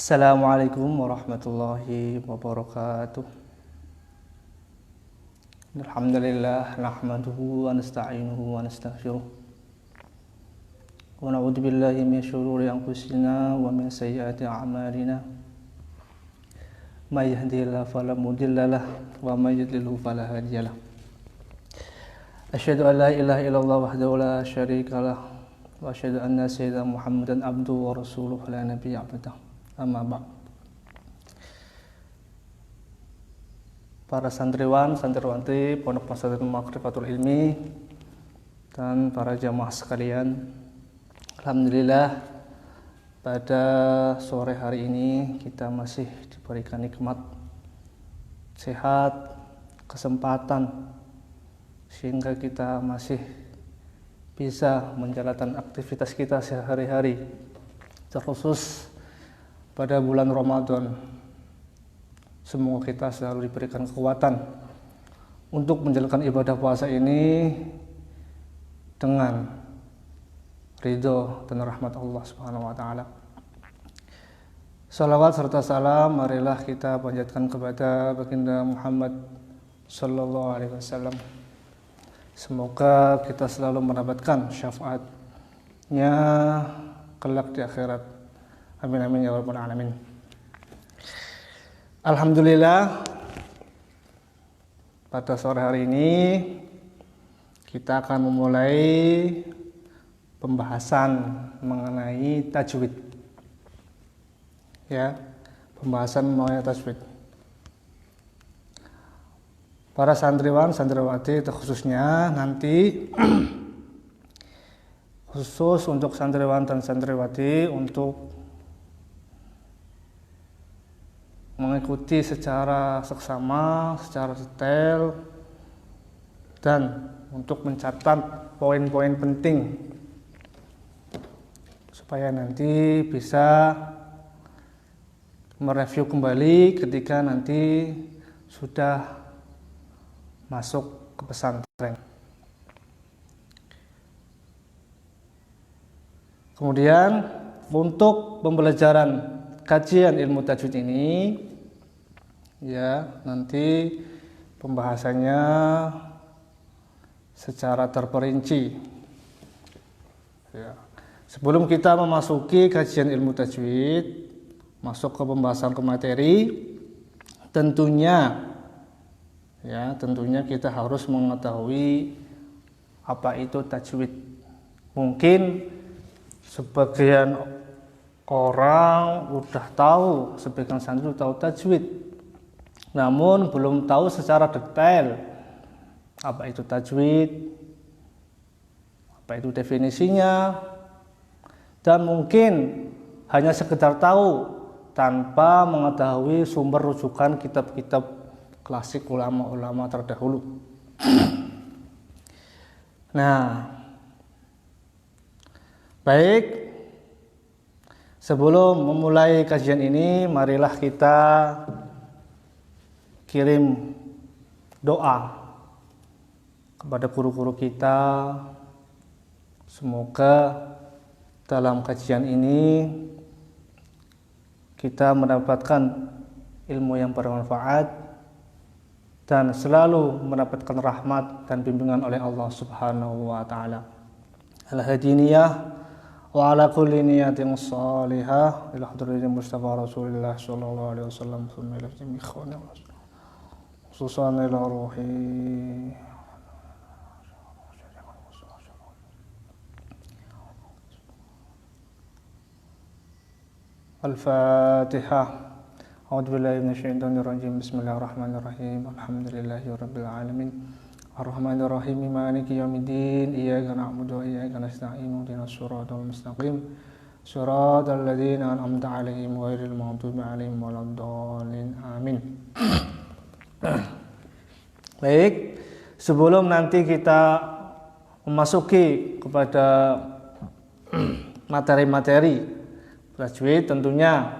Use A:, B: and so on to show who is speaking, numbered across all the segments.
A: Assalamualaikum warahmatullahi wabarakatuh. Alhamdulillah nahmaduhu wa nasta'inuhu wa nastaghfiruh. Wa na'udzu billahi min syururi anfusina wa min sayyiati a'malina. May yahdihillahu fala mudilla lahu wa may yudlilhu fala hadiya lahu. Asyhadu an la ilaha illallah wahdahu la syarika lahu wa asyhadu anna sayyidina Muhammadan abduhu wa rasuluhu la nabiyya ba'dahu. Amma ba'd. Para santriwan, santriwati Pondok Pesantren Maghrifatul Ilmi dan para jamaah sekalian, alhamdulillah pada sore hari ini kita masih diberikan nikmat sehat, kesempatan sehingga kita masih bisa menjalankan aktivitas kita sehari-hari, terkhusus pada bulan Ramadan. Semoga kita selalu diberikan kekuatan untuk menjalankan ibadah puasa ini dengan ridho dan rahmat Allah Subhanahu wa taala. Salawat serta salam marilah kita panjatkan kepada baginda Muhammad sallallahu alaihi wasallam. Semoga kita selalu mendapatkan syafaatnya kelak di akhirat. Amin amin ya rabbal alamin. Alhamdulillah pada sore hari ini kita akan memulai pembahasan mengenai tajwid. Ya, pembahasan mengenai tajwid. Para santriwan, santriwati khususnya nanti khusus untuk santriwan dan santriwati untuk mengikuti secara seksama, secara detail, dan untuk mencatat poin-poin penting supaya nanti bisa mereview kembali ketika nanti sudah masuk ke pesantren. Kemudian untuk pembelajaran kajian ilmu tajwid ini, ya, nanti pembahasannya secara terperinci. Ya. Sebelum kita memasuki kajian ilmu tajwid, masuk ke pembahasan ke materi, tentunya kita harus mengetahui apa itu tajwid. Mungkin sebagian orang udah tahu, sebagian santri tahu tajwid, namun belum tahu secara detail apa itu tajwid, apa itu definisinya, dan mungkin hanya sekedar tahu tanpa mengetahui sumber rujukan kitab-kitab klasik ulama-ulama terdahulu. Nah, baik. Sebelum memulai kajian ini, marilah kita kirim doa kepada guru-guru kita. Semoga dalam kajian ini kita mendapatkan ilmu yang bermanfaat dan selalu mendapatkan rahmat dan bimbingan oleh Allah Subhanahu wa taala. Al-hadiniyah wa ala kulli niyatin salihah ila hadratil Mustafa Rasulullah sallallahu alaihi wasallam thumma ila jami' ikhwani khususan ila ruhi Al-Fatihah. A'udzu billahi minasy syaithanir rajim. Bismillahirrahmanirrahim. Alhamdulillahi rabbil alamin. Ar-Rahmanir Rahim, Maliki Yaumiddin, Iyyaka na'budu wa iyyaka nasta'in, ihdinas siratal mustaqim, siratal ladzina an'amta 'alaihim ghairil maghdubi 'alaihim waladdallin. Amin. Baik, sebelum nanti kita memasuki kepada materi-materi tajwid, tentunya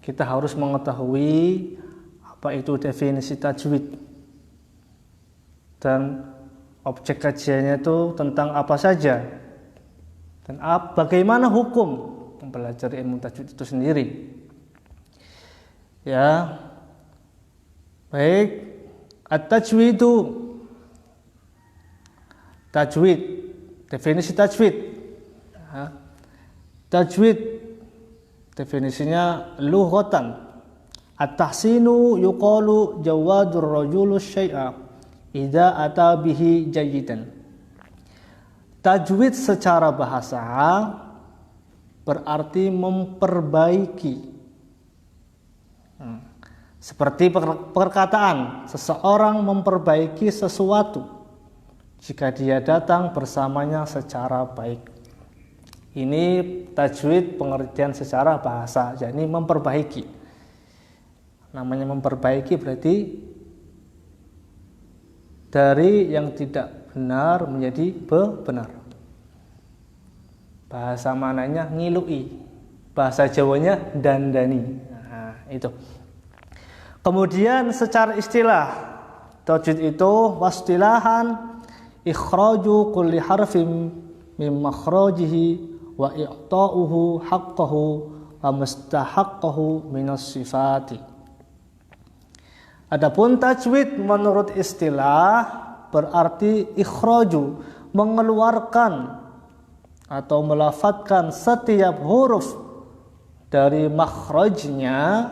A: kita harus mengetahui apa itu definisi tajwid. Dan objek kajiannya itu tentang apa saja dan bagaimana hukum mempelajari ilmu tajwid itu sendiri. Ya. Baik. At-tajwidu. Tajwid. Definisi tajwid. Ya. Tajwid definisinya lughatan. At-tahsinu yuqalu jawadur rajulu syai'a idza ata bihi jayyidan. Tajwid secara bahasa berarti memperbaiki. Seperti perkataan, seseorang memperbaiki sesuatu jika dia datang bersamanya secara baik. Ini tajwid pengertian secara bahasa, yakni memperbaiki. Namanya memperbaiki berarti dari yang tidak benar menjadi benar. Bahasa mananya ngilui, bahasa Jawanya dandani. Nah, itu. Kemudian secara istilah, tajwid itu wastilahan ikhraju kulli harfin min makhrajihi wa i'ta'uhu haqqahu wa mustahaqqahu minas sifati. Adapun tajwid menurut istilah berarti ikhraju, mengeluarkan atau melafadzkan setiap huruf dari makhrajnya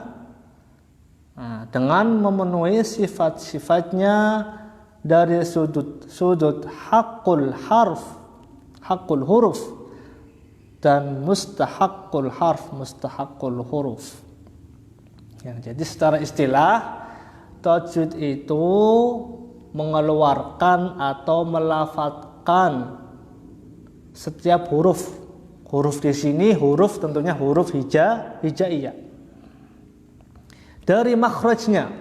A: dengan memenuhi sifat-sifatnya dari sudut haqqul huruf dan mustahaqqul huruf. Ya, jadi secara istilah tajwid itu mengeluarkan atau melafadzkan setiap huruf. Huruf di sini huruf tentunya huruf hijaiyah. Dari makhrajnya.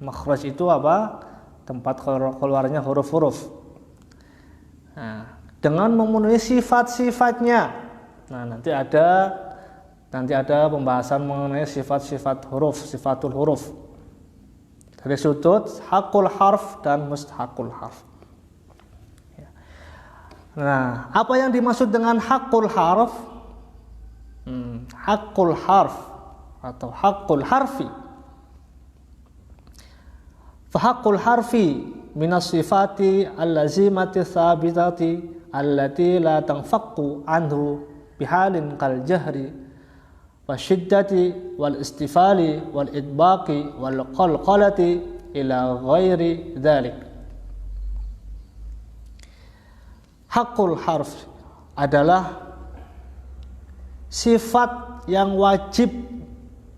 A: Makhraj itu apa? Tempat keluarnya huruf-huruf. Nah, dengan memenuhi sifat-sifatnya. Nah, nanti ada pembahasan mengenai sifat-sifat huruf, sifatul huruf. Dari sudut haqqul harf dan mustahaqul harf. Nah, apa yang dimaksud dengan haqqul harf? Haqqul harf atau haqqul harfi. Fahaqqul harfi minas sifati allazimati tsabitati allati la tanfaqu anhu bihalin kal jahri wasyiddati wal istifali wal idbaqi wal qalqalati ila ghairi dzalik. Haqqul harf adalah sifat yang wajib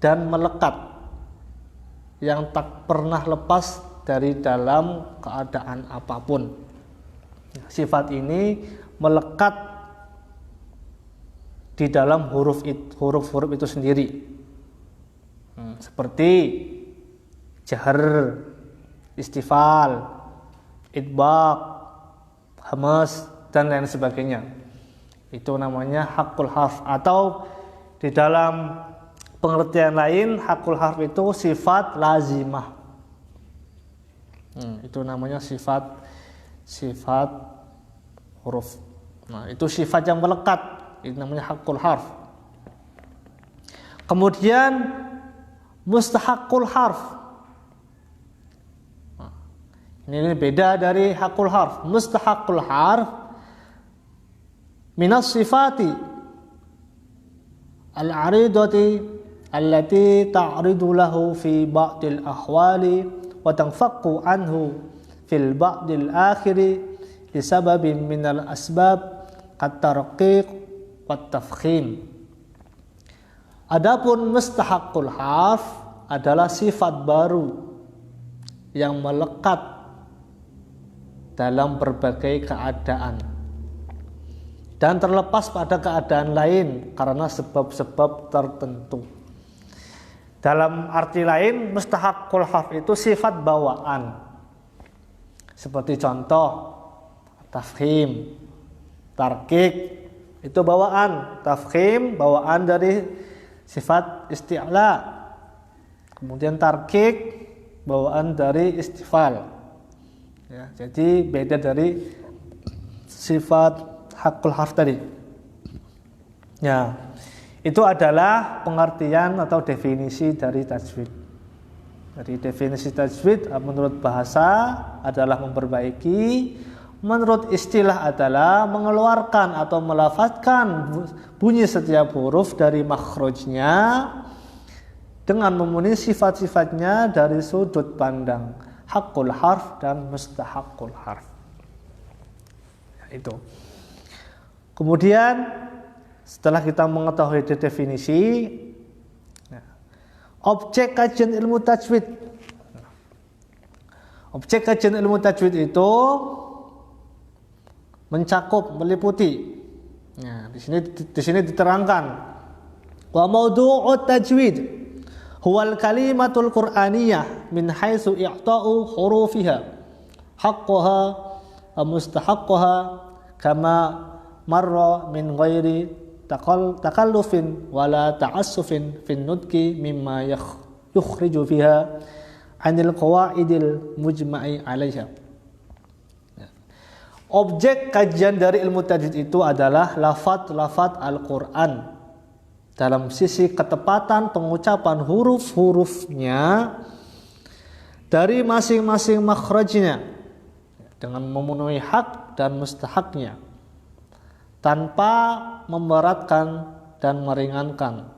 A: dan melekat, yang tak pernah lepas dari dalam keadaan apapun. Sifat ini melekat di dalam huruf-huruf itu sendiri. Seperti jahr, istifal, idbaq, hamas, dan lain sebagainya. Itu namanya haqqul harf, atau di dalam pengertian lain haqqul harf itu sifat lazimah. Itu namanya sifat huruf. Nah, itu sifat yang melekat, itu namanya haqqul harf. Kemudian mustahaqqul harf. Nah, ini beda dari haqqul harf. Mustahaqqul harf minas sifati al-aridati allati ta'ridu lahu fi ba'dil ahwali wa tanfaqu anhu fil ba'dil akhiri disababin minal asbab kat-tarqiq wat tafkhim. Adapun mustahaqqul harf adalah sifat baru yang melekat dalam berbagai keadaan dan terlepas pada keadaan lain karena sebab-sebab tertentu. Dalam arti lain, mustahaqqul harf itu sifat bawaan. Seperti contoh, tafkhim, tarqiq, itu bawaan. Tafkhim, bawaan dari sifat isti'la. Kemudian tarqiq, bawaan dari istifal. Ya, jadi beda dari sifat haqqul harf tadi. Ya, Itu adalah pengertian atau definisi dari tajwid. Jadi definisi tajwid menurut bahasa adalah memperbaiki, menurut istilah adalah mengeluarkan atau melafadzkan bunyi setiap huruf dari makhrajnya dengan memenuhi sifat-sifatnya dari sudut pandang haqqul harf dan mustahaqqul harf. Itu. Kemudian setelah kita mengetahui definisi, objek kajian ilmu tajwid. Objek kajian ilmu tajwid itu mencakup, meliputi. Nah, di sini diterangkan wa maudu'ut tajwid huwal kalimatul qur'aniyah min haitsu i'ta'u hurufiha haqqaha wa mustahaqqaha kama marra min ghairi takallufin wala ta'assufin fin nutqi mimma yukhriju fiha 'anil qawaidil mujma'i 'alaiha. Objek kajian dari ilmu tajwid itu adalah lafadz-lafadz Al-Qur'an dalam sisi ketepatan pengucapan huruf-hurufnya dari masing-masing makhrajnya dengan memenuhi hak dan mustahaknya tanpa memberatkan dan meringankan,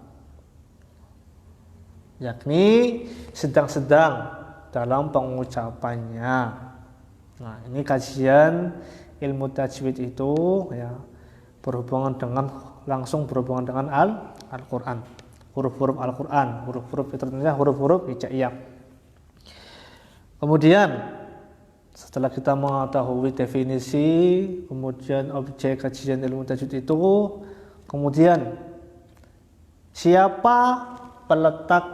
A: yakni sedang-sedang dalam pengucapannya. Nah, ini kajian ilmu tajwid itu ya langsung berhubungan dengan Al-Quran, huruf-huruf Al-Quran, huruf-huruf itu tentunya huruf-huruf hijaiyah. Kemudian setelah kita mengetahui definisi, kemudian objek kajian ilmu tajwid itu, kemudian siapa peletak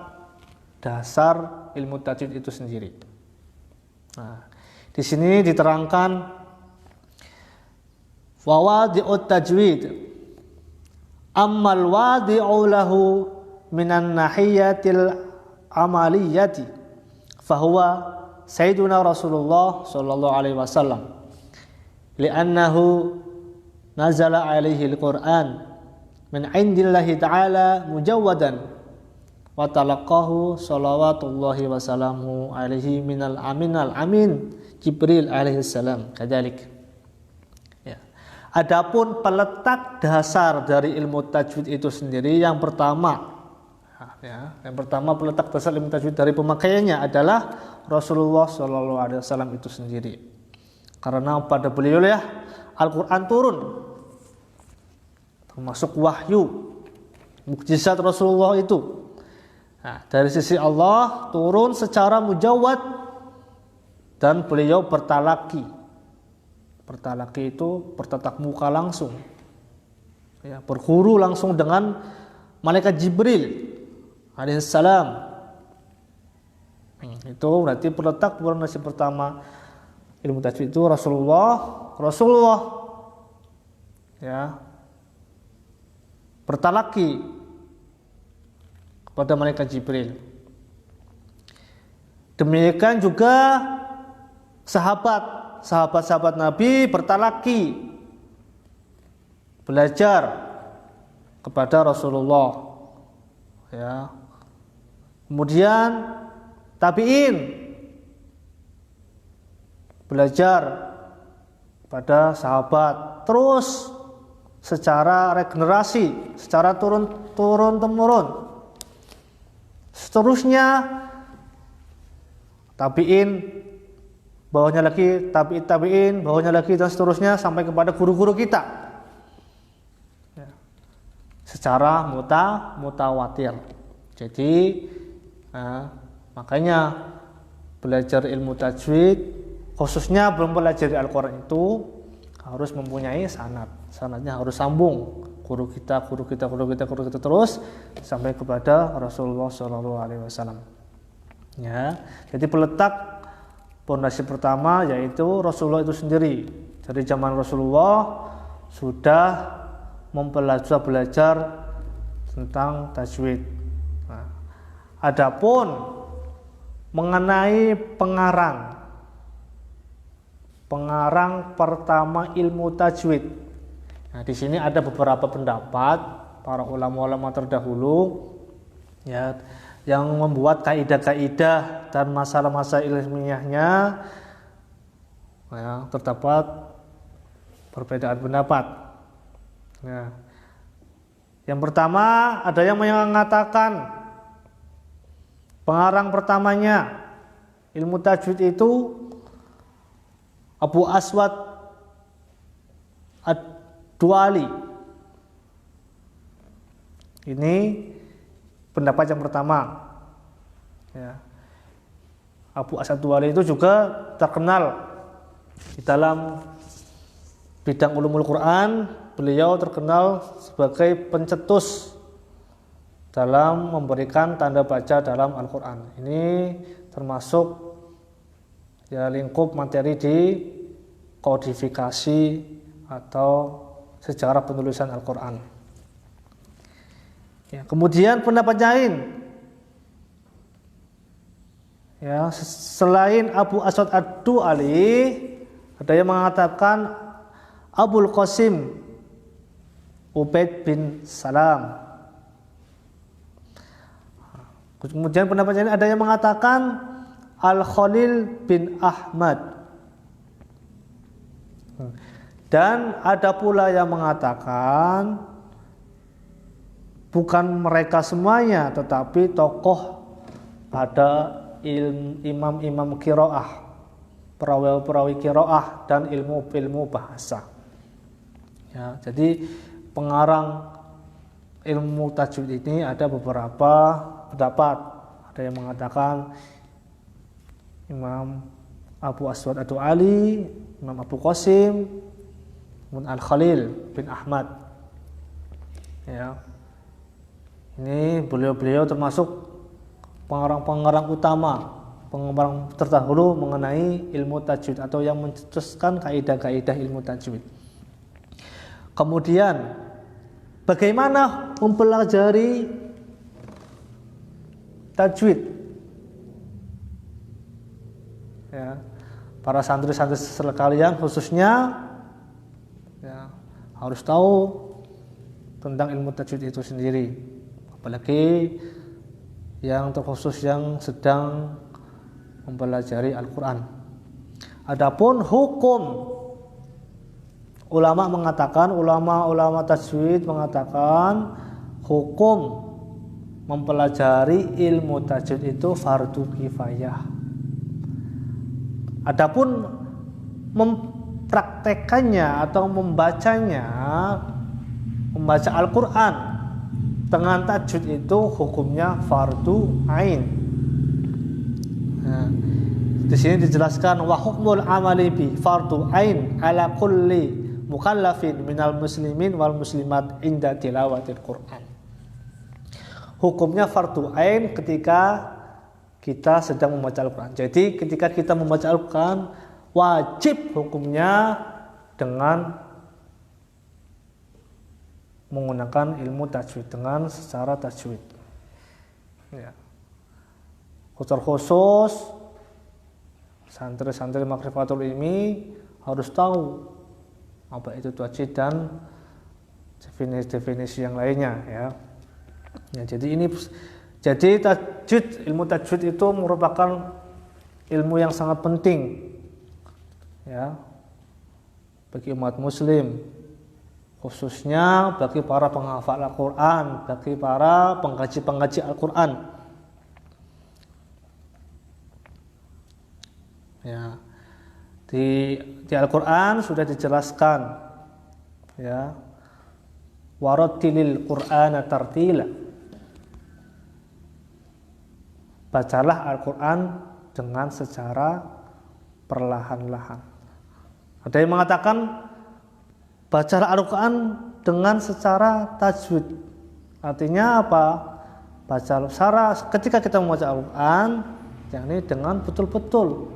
A: dasar ilmu tajwid itu sendiri. Nah, di sini diterangkan wawadi'ut tajwid ammal wadi'u lahu minan nahiyatil amaliyati fahuwa Sayyiduna Rasulullah sallallahu alaihi wasallam li'annahu nazala alaihi al-Qur'an min indillahi ta'ala mujawwadan wa talaqahu salawatullahi wa salamuhu alaihi minal amin Jibril alaihi salam kadzalik. Ya. Adapun peletak dasar dari ilmu tajwid itu sendiri yang pertama peletak dasar ilmu tajwid dari pemakaiannya adalah Rasulullah Shallallahu Alaihi Wasallam itu sendiri, karena pada beliau ya Al-Quran turun, termasuk wahyu, mukjizat Rasulullah itu. Nah, dari sisi Allah turun secara mujawwad dan beliau bertalaki. Bertalaki itu bertatap muka langsung, ya, berguru langsung dengan malaikat Jibril alaihissalam. Itu berarti peletak pondasi pertama ilmu tajwid itu Rasulullah ya bertalaki kepada malaikat Jibril. Demikian juga sahabat Nabi bertalaki belajar kepada Rasulullah, ya. Kemudian tabi'in belajar pada sahabat, terus secara regenerasi, secara turun-temurun. Seterusnya tabi'in, bawahnya lagi tabi'in, bawahnya lagi, dan seterusnya sampai kepada guru-guru kita. Ya. Secara mutawatir. Jadi makanya belajar ilmu tajwid, khususnya belum belajar Al-Quran itu harus mempunyai sanad. Sanadnya harus sambung, guru kita terus sampai kepada Rasulullah SAW. Ya, jadi peletak pondasi pertama yaitu Rasulullah itu sendiri. Dari zaman Rasulullah sudah belajar tentang tajwid. Nah, adapun mengenai pengarang pertama ilmu tajwid. Nah, di sini ada beberapa pendapat para ulama-ulama terdahulu ya yang membuat kaidah-kaidah dan masalah-masalah ilmiahnya ya, terdapat perbedaan pendapat. Ya. Yang pertama ada yang mengatakan pengarang pertamanya ilmu tajwid itu Abu Aswad Ad-Duali. Ini pendapat yang pertama. Ya. Abu Aswad Ad-Duali itu juga terkenal di dalam bidang ulumul Quran. Beliau terkenal sebagai pencetus dalam memberikan tanda baca dalam Al-Quran. Ini termasuk ya lingkup materi di kodifikasi atau sejarah penulisan Al-Quran. Ya, kemudian pendapat lain, ya, selain Abu Aswad Ad-Duali, ada yang mengatakan Abul Qasim Ubaid bin Salam. Kemudian pendapat lain ada yang mengatakan Al-Khalil bin Ahmad. Dan ada pula yang mengatakan bukan mereka semuanya, tetapi tokoh pada imam-imam qiraah, perawi-perawi qiraah dan ilmu-ilmu bahasa. Ya, jadi pengarang ilmu tajwid ini ada beberapa pendapat. Ada yang mengatakan Imam Abu Aswad Ad-Duali, Imam Abu Qasim, Al-Khalil bin Ahmad. Ya. Ini beliau-beliau termasuk pengarang-pengarang utama, pengarang terdahulu mengenai ilmu tajwid atau yang mencetuskan kaidah-kaidah ilmu tajwid. Kemudian bagaimana mempelajari tajwid? Ya, para santri-santri sekalian khususnya ya, harus tahu tentang ilmu tajwid itu sendiri, apalagi yang terkhusus yang sedang mempelajari Al-Quran. Adapun hukum, ulama tajwid mengatakan hukum mempelajari ilmu tajwid itu fardu kifayah. Adapun mempraktekannya atau membaca Al-Quran dengan tajwid itu hukumnya fardu ain. Nah, di sini dijelaskan wa hukmul amali bi fardu ain ala kulli mukallafin minal muslimin wal muslimat inda tilawatil Quran. Hukumnya fardu ain ketika kita sedang membaca Al-Quran. Jadi ketika kita membaca Al-Quran wajib hukumnya dengan menggunakan ilmu tajwid, dengan secara tajwid. Ya. Khusus santri-santri Makrifatul Ilmi harus tahu apa itu tajwid dan definisi yang lainnya. Ya, jadi tajwid, ilmu tajwid itu merupakan ilmu yang sangat penting ya bagi umat muslim, khususnya bagi para penghafal Al-Quran, bagi para pengkaji Al-Quran. Ya, di Al-Quran sudah dijelaskan ya, warattilil Qur'ana tartila. Bacalah Al-Quran dengan secara perlahan-lahan. Ada yang mengatakan bacalah Al-Quran dengan secara tajwid. Artinya apa? Ketika kita membaca Al-Quran, yakni dengan betul-betul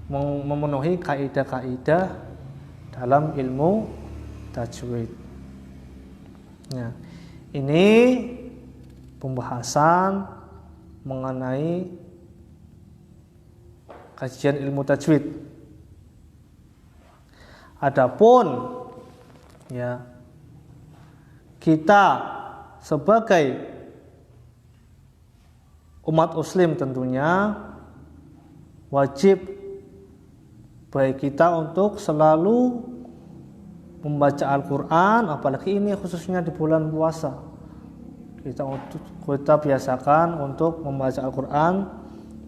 A: memenuhi kaidah-kaidah dalam ilmu tajwid. Nah, ini pembahasan mengenai kajian ilmu tajwid. Adapun ya kita sebagai umat muslim tentunya wajib bagi kita untuk selalu membaca Al-Quran, apalagi ini khususnya di bulan puasa. Kita biasakan untuk membaca Al-Quran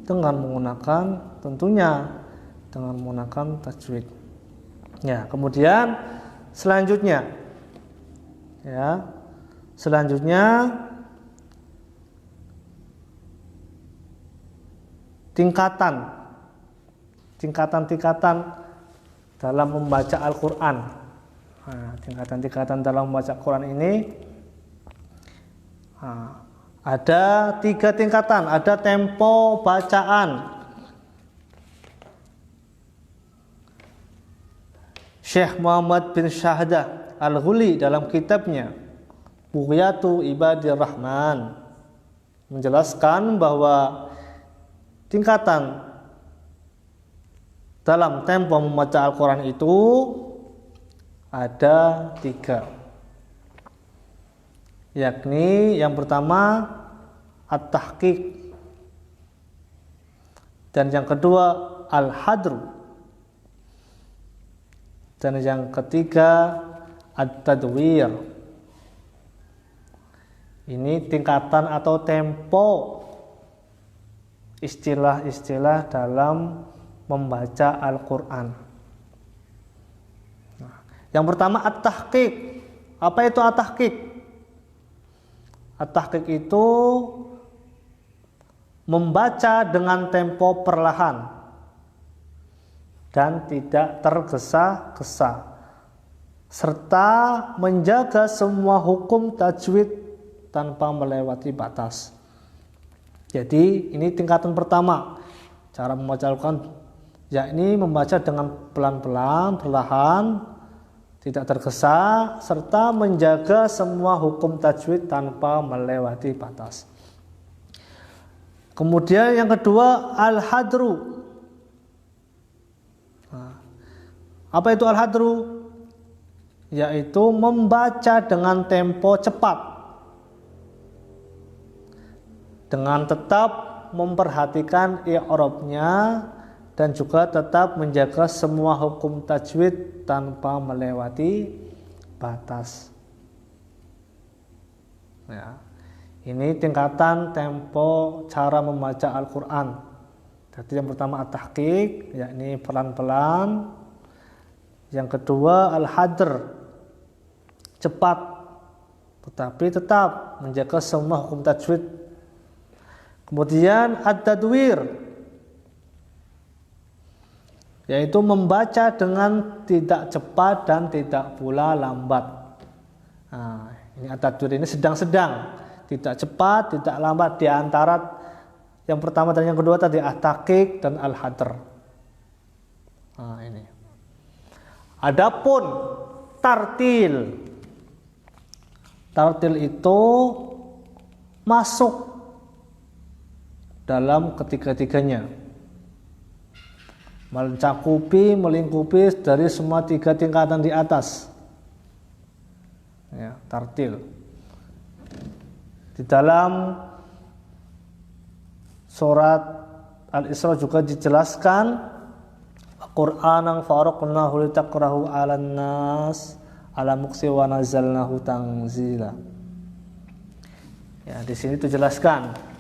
A: dengan menggunakan tajwid. Ya, kemudian selanjutnya tingkatan dalam membaca Al-Quran. Nah, tingkatan dalam membaca Al-Quran ini ada 3 tingkatan. Ada tempo bacaan. Syekh Muhammad bin Syahdah Al-Ghuli dalam kitabnya Bughyatu Ibadir Rahman menjelaskan bahwa tingkatan dalam tempo membaca Al-Quran itu ada 3, yakni yang pertama at-tahqiq, dan yang kedua al-hadr, dan yang ketiga at-tadwir. Ini tingkatan atau tempo istilah-istilah dalam membaca Al-Quran. Yang pertama at-tahqiq. Apa itu at-tahqiq? At-tahqiq itu membaca dengan tempo perlahan dan tidak tergesa-gesa, serta menjaga semua hukum tajwid tanpa melewati batas. Jadi ini tingkatan pertama cara membaca Al-Quran, yakni membaca dengan pelan-pelan, perlahan, tidak tergesa, serta menjaga semua hukum tajwid tanpa melewati batas. Kemudian yang kedua al-hadru. Apa itu al-hadru? Yaitu membaca dengan tempo cepat, dengan tetap memperhatikan i'rabnya dan juga tetap menjaga semua hukum tajwid tanpa melewati batas. Ya. Ini tingkatan tempo cara membaca Al-Quran. Jadi yang pertama at-tahqiq, yakni pelan-pelan. Yang kedua al-hadr, cepat tetapi tetap menjaga semua hukum tajwid. Kemudian at-tadwir, yaitu membaca dengan tidak cepat dan tidak pula lambat. Nah, ini at-tadwir ini sedang-sedang, tidak cepat, tidak lambat, di antara yang pertama dan yang kedua tadi at-tahqiq dan al-hadr. Nah, ini. Adapun tartil. Tartil itu masuk dalam ketiga-tiganya, melingkupi dari semua 3 tingkatan di atas. Ya, tartil. Di dalam surat Al-Isra juga dijelaskan, Qur'anan faraqnahu litaqrahu 'alan nas 'ala muqsi wa nazzalnahu tanzila. Ya, di sini dijelaskan,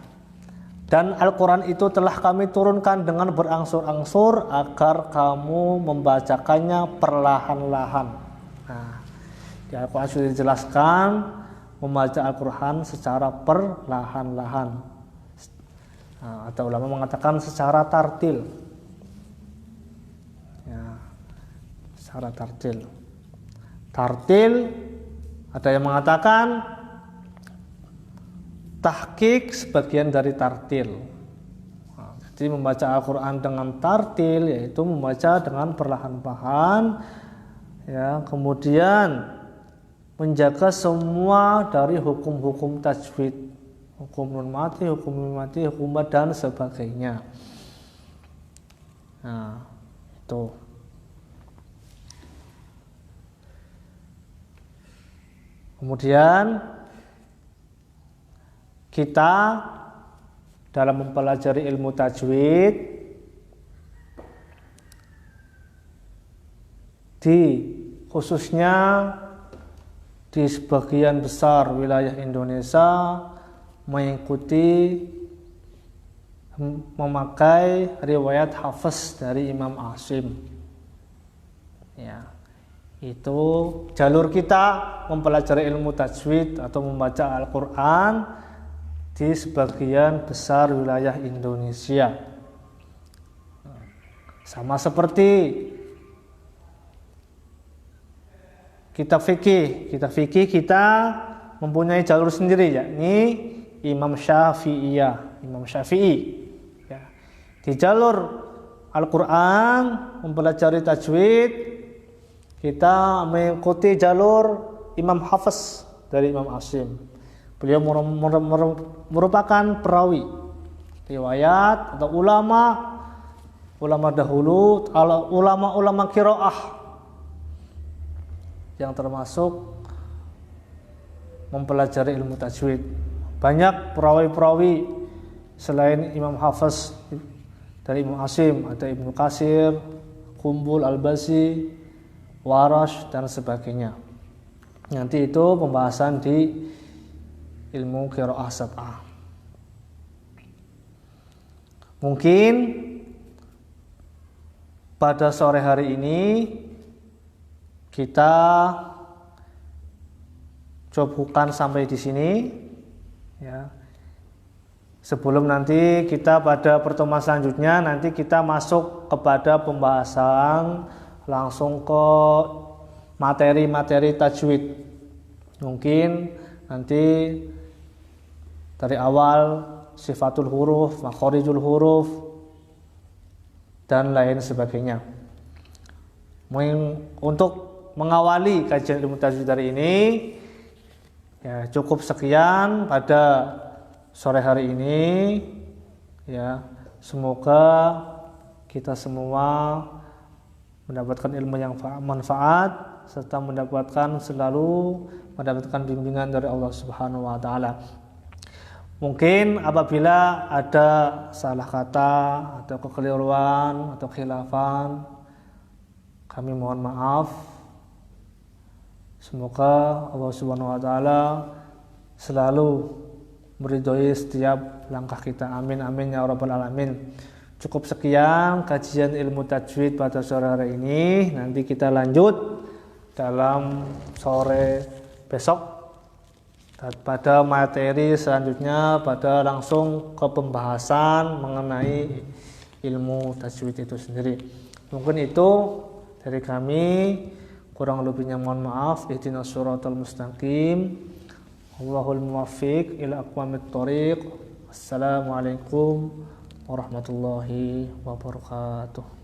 A: dan Al-Quran itu telah kami turunkan dengan berangsur-angsur agar kamu membacakannya perlahan-lahan. Nah, di Al-Quran sudah dijelaskan membaca Al-Quran secara perlahan-lahan. Nah, atau ulama mengatakan secara tartil. Ya, secara tartil. Tartil, ada yang mengatakan tahqiq sebagian dari tartil. Nah, jadi membaca Al-Quran dengan tartil yaitu membaca dengan perlahan-lahan, ya, kemudian menjaga semua dari hukum-hukum tajwid, hukum nun mati, hukum mim mati, hukum mad dan sebagainya. Nah, itu. Kemudian kita dalam mempelajari ilmu tajwid khususnya di sebagian besar wilayah Indonesia mengikuti memakai riwayat Hafiz dari Imam Asim. Ya, itu jalur kita mempelajari ilmu tajwid atau membaca Al-Quran di sebagian besar wilayah Indonesia. Sama seperti kitab fikih kita mempunyai jalur sendiri, yakni Imam Syafi'i. Ya. Di jalur Al-Quran mempelajari tajwid, kita mengikuti jalur Imam Hafiz dari Imam Asim. Beliau merupakan perawi riwayat atau ulama dahulu, ulama qiraah yang termasuk mempelajari ilmu tajwid. Banyak perawi-perawi selain Imam Hafiz dari Imam Asim, ada Ibnu Katsir, Qumbul, Al-Bazi, Warash dan sebagainya. Nanti itu pembahasan di ilmu qiraah sab'ah. Mungkin pada sore hari ini kita cukupkan sampai di sini, ya. Sebelum nanti kita pada pertemuan selanjutnya, nanti kita masuk kepada pembahasan langsung ke materi-materi tajwid. Mungkin nanti dari awal sifatul huruf, makhorijul huruf, dan lain sebagainya. Untuk mengawali kajian ilmu tajwid hari ini, ya cukup sekian pada sore hari ini. Ya, semoga kita semua mendapatkan ilmu yang manfaat serta selalu mendapatkan bimbingan dari Allah Subhanahu wa taala. Mungkin apabila ada salah kata atau kekeliruan atau khilafan, kami mohon maaf. Semoga Allah Subhanahu wa taala selalu meridhoi setiap langkah kita. Amin amin ya rabbal alamin. Cukup sekian kajian ilmu tajwid pada sore hari ini. Nanti kita lanjut dalam sore besok pada materi selanjutnya, pada langsung ke pembahasan mengenai ilmu tajwid itu sendiri. Mungkin itu dari kami. Kurang lebihnya mohon maaf. Ihdinas shiratal mustaqim. Wallahul muwaffiq ila aqwamit thoriq. Assalamualaikum warahmatullahi wabarakatuh.